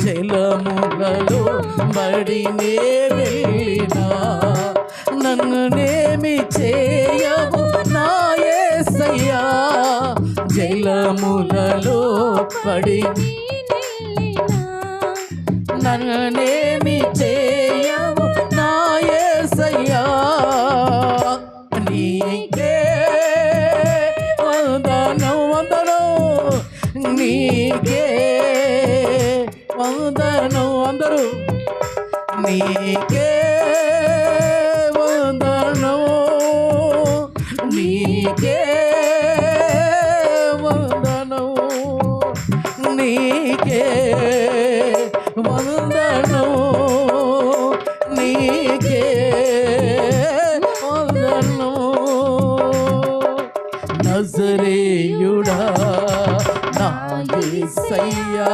జలములలో బడినే వెళ్ళినా నన్ను నేమి చేయవు నా యేసయ్యా. జలములలో పడి నన్ను నేమి చేయవు నా యేసయ్యా. నీకే వందనం వందనం, నీకే వందనం అందరూ, నీకే వందనం, నీకే వందనం, నీకే వందనం, నీకే వందనం. నజరేయుడా నా యేసయ్యా